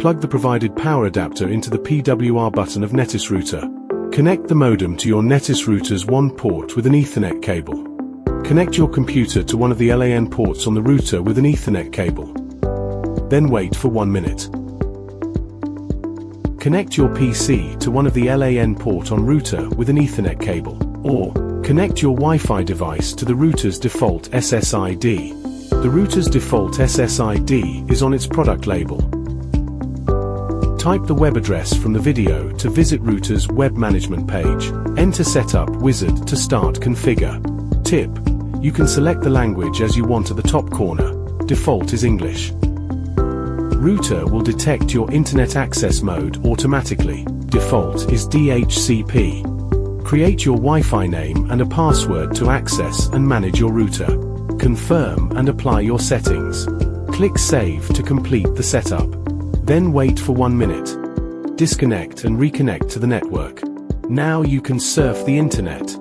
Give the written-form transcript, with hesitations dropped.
Plug the provided power adapter into the PWR button of Netis router. Connect the modem to your Netis router's WAN port with an Ethernet cable. Connect your computer to one of the LAN ports on the router with an Ethernet cable. Then wait for 1 minute. Connect your PC to one of the LAN port on router with an Ethernet cable, or connect your Wi-Fi device to the router's default SSID. The router's default SSID is on its product label. Type the web address from the video to visit router's web management page. Enter Setup Wizard to start configure. Tip: you can select the language as you want at the top corner. Default is English. Router will detect your internet access mode automatically. Default is DHCP. Create your Wi-Fi name and a password to access and manage your router. Confirm and apply your settings. Click Save to complete the setup. Then wait for 1 minute. Disconnect and reconnect to the network. Now you can surf the internet.